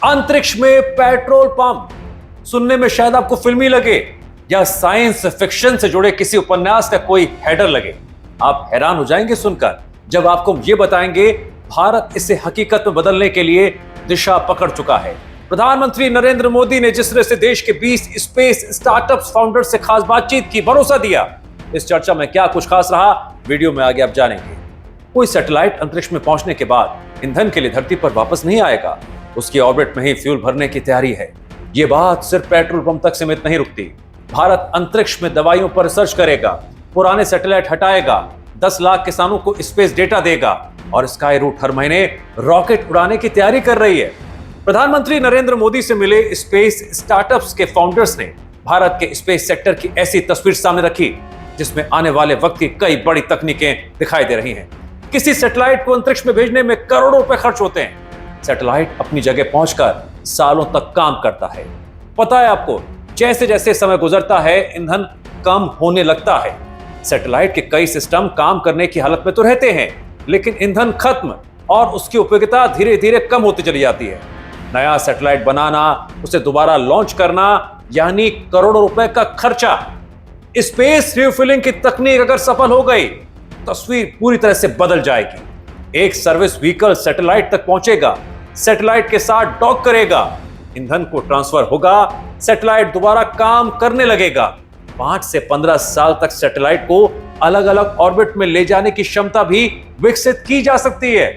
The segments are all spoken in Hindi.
अंतरिक्ष में पेट्रोल पंप सुनने में शायद आपको फिल्मी लगे या साइंस फिक्शन से जुड़े किसी उपन्यास का कोई हेडर लगे। आप हैरान हो जाएंगे सुनकर जब आपको हम ये बताएंगे भारत इसे हकीकत में बदलने के लिए दिशा पकड़ चुका है। प्रधानमंत्री नरेंद्र मोदी ने जिस तरह से देश के 20 स्पेस स्टार्टअप्स फाउंडर्स से खास बातचीत की, भरोसा दिया, इस चर्चा में क्या कुछ खास रहा, वीडियो में आगे आप जानेंगे। कोई सैटेलाइट अंतरिक्ष में पहुंचने के बाद ईंधन के लिए धरती पर वापस नहीं आएगा, उसकी ऑर्बिट में ही फ्यूल भरने की तैयारी है। ये बात सिर्फ पेट्रोल पंप तक सीमित नहीं रुकती। भारत अंतरिक्ष में दवाइयों पर रिसर्च करेगा, पुराने सैटेलाइट हटाएगा, 10 लाख किसानों को स्पेस डेटा देगा और स्काई रूट हर महीने रॉकेट उड़ाने की तैयारी कर रही है। प्रधानमंत्री नरेंद्र मोदी से मिले स्पेस स्टार्टअप्स के फाउंडर्स ने भारत के स्पेस सेक्टर की ऐसी तस्वीर सामने रखी जिसमें आने वाले वक्त की कई बड़ी तकनीकें दिखाई दे रही हैं। किसी सैटेलाइट को अंतरिक्ष में भेजने में करोड़ों रुपए खर्च होते हैं। सैटेलाइट अपनी जगह पहुंचकर सालों तक काम करता है। पता है आपको, जैसे जैसे समय गुजरता है ईंधन कम होने लगता है। सैटेलाइट के कई सिस्टम काम करने की हालत में तो रहते हैं, लेकिन ईंधन खत्म और उसकी उपयोगिता धीरे धीरे कम होती चली जाती है। नया सैटेलाइट बनाना, उसे दोबारा लॉन्च करना, यानी करोड़ों रुपए का खर्चा। स्पेस रिफ्यूलिंग की तकनीक अगर सफल हो गई, तस्वीर पूरी तरह से बदल जाएगी। एक सर्विस व्हीकल सैटेलाइट तक पहुंचेगा, सैटेलाइट के साथ डॉक करेगा, ईंधन को ट्रांसफर होगा, सैटेलाइट दोबारा काम करने लगेगा। 5 से 15 साल तक सैटेलाइट को अलग अलग ऑर्बिट में ले जाने की क्षमता भी विकसित की जा सकती है।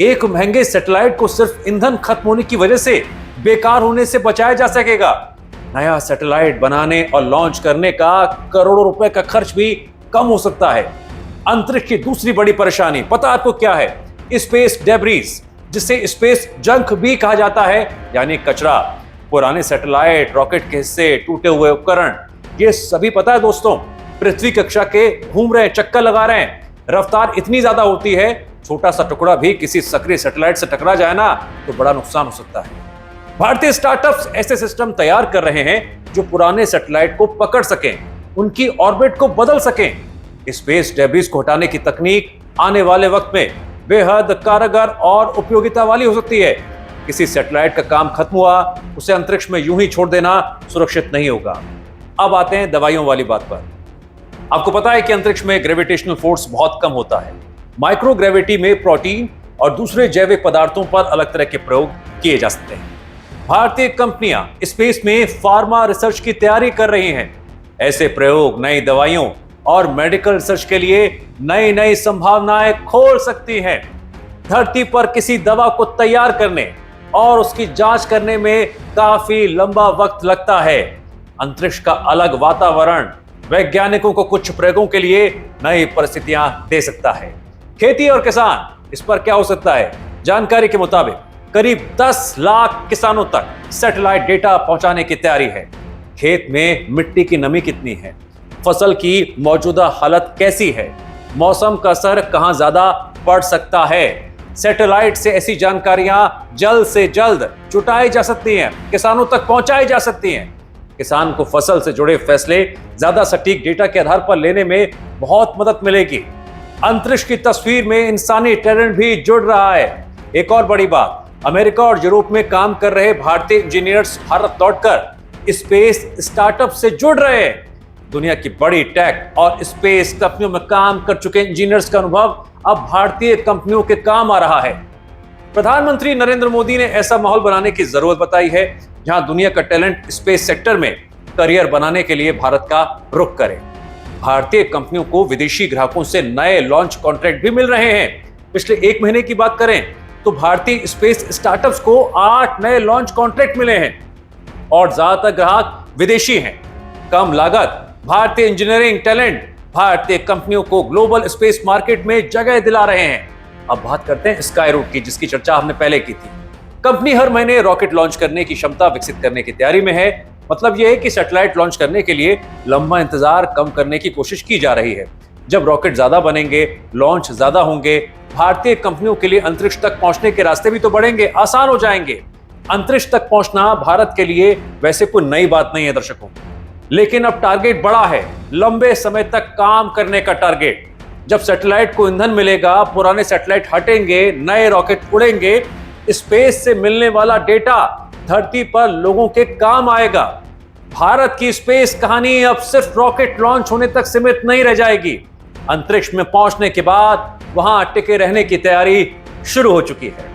एक महंगे सैटेलाइट को सिर्फ ईंधन खत्म होने की वजह से बेकार होने से बचाया जा सकेगा। नया सैटेलाइट बनाने और लॉन्च करने का करोड़ों रुपए का खर्च भी कम हो सकता है। अंतरिक्ष की दूसरी बड़ी परेशानी पता आपको क्या है? स्पेस डेब्रीज, जिसे स्पेस जंक भी कहा जाता है, यानी कचरा। पुराने सैटेलाइट, रॉकेट के हिस्से, टूटे हुए उपकरण, ये सभी पता है दोस्तों, पृथ्वी कक्षा के घूम रहे हैं, चक्कर लगा रहे हैं। रफ्तार इतनी ज्यादा होती है, छोटा सा टुकड़ा भी किसी सक्रिय सैटेलाइट से टकरा जाए ना तो बड़ा नुकसान हो सकता है। भारतीय स्टार्टअप्स ऐसे सिस्टम तैयार कर रहे हैं जो पुराने सैटेलाइट को पकड़ सकें, उनकी ऑर्बिट को बदल सकें। स्पेस डेब्रिस को हटाने की तकनीक आने वाले वक्त में बेहद कारगर और उपयोगिता वाली हो सकती है। किसी सैटेलाइट का काम खत्म हुआ, उसे अंतरिक्ष में यूं ही छोड़ देना सुरक्षित नहीं होगा। अब आते हैं दवाइयों वाली बात पर। आपको पता है कि अंतरिक्ष में ग्रेविटेशनल फोर्स बहुत कम होता है। माइक्रोग्रेविटी में प्रोटीन और दूसरे जैविक पदार्थों पर अलग तरह के प्रयोग किए जा सकते हैं। भारतीय कंपनियां स्पेस में फार्मा रिसर्च की तैयारी कर रही हैं। ऐसे प्रयोग नई दवाइयों और मेडिकल रिसर्च के लिए नई नई संभावनाएं खोल सकती हैं। धरती पर किसी दवा को तैयार करने और उसकी जांच करने में काफी लंबा वक्त लगता है। अंतरिक्ष का अलग वातावरण वैज्ञानिकों को कुछ प्रयोगों के लिए नई परिस्थितियां दे सकता है। खेती और किसान, इस पर क्या हो सकता है? जानकारी के मुताबिक करीब 10 लाख किसानों तक सैटेलाइट डेटा पहुंचाने की तैयारी है। खेत में मिट्टी की नमी कितनी है, फसल की मौजूदा हालत कैसी है, मौसम का असर कहां ज्यादा पड़ सकता है, सैटेलाइट से ऐसी जानकारियां जल्द से जल्द जुटाई जा सकती हैं, किसानों तक पहुंचाई जा सकती हैं। किसान को फसल से जुड़े फैसले ज्यादा सटीक डेटा के आधार पर लेने में बहुत मदद मिलेगी। अंतरिक्ष की तस्वीर में इंसानी टैलेंट भी जुड़ रहा है। एक और बड़ी बात, अमेरिका और यूरोप में काम कर रहे भारतीय इंजीनियर्स भारत लौटकर स्पेस स्टार्टअप से जुड़ रहे हैं। दुनिया की बड़ी टेक और स्पेस कंपनियों में काम कर चुके इंजीनियर्स का अनुभव अब भारतीय कंपनियों के काम आ रहा है। प्रधानमंत्री नरेंद्र मोदी ने ऐसा माहौल बनाने की जरूरत बताई है जहां दुनिया का टैलेंट स्पेस सेक्टर में करियर बनाने के लिए भारत का रुख करे। भारतीय कंपनियों को विदेशी ग्राहकों से नए लॉन्च कॉन्ट्रैक्ट भी मिल रहे हैं। पिछले 1 महीने की बात करें तो भारतीय स्पेस स्टार्टअप्स को 8 नए लॉन्च कॉन्ट्रैक्ट मिले हैं और ज्यादातर ग्राहक विदेशी हैं। कम लागत, भारतीय इंजीनियरिंग टैलेंट भारतीय कंपनियों को ग्लोबल स्पेस मार्केट में जगह दिला रहे हैं। अब बात करते हैं स्काई रूट की, जिसकी चर्चा हमने पहले की थी। कंपनी हर महीने रॉकेट लॉन्च करने की क्षमता विकसित करने की तैयारी में है। मतलब यह है कि सैटेलाइट लॉन्च करने के लिए लंबा इंतजार कम करने की कोशिश की जा रही है। जब रॉकेट ज्यादा बनेंगे, लॉन्च ज्यादा होंगे, भारतीय कंपनियों के लिए अंतरिक्ष तक पहुंचने के रास्ते भी तो बढ़ेंगे, आसान हो जाएंगे। अंतरिक्ष तक पहुंचना भारत के लिए वैसे कोई नई बात नहीं है दर्शकों, लेकिन अब टारगेट बड़ा है, लंबे समय तक काम करने का टारगेट। जब सैटेलाइट को ईंधन मिलेगा, पुराने सैटेलाइट हटेंगे, नए रॉकेट उड़ेंगे, स्पेस से मिलने वाला डेटा धरती पर लोगों के काम आएगा। भारत की स्पेस कहानी अब सिर्फ रॉकेट लॉन्च होने तक सीमित नहीं रह जाएगी। अंतरिक्ष में पहुंचने के बाद वहां टिके रहने की तैयारी शुरू हो चुकी है।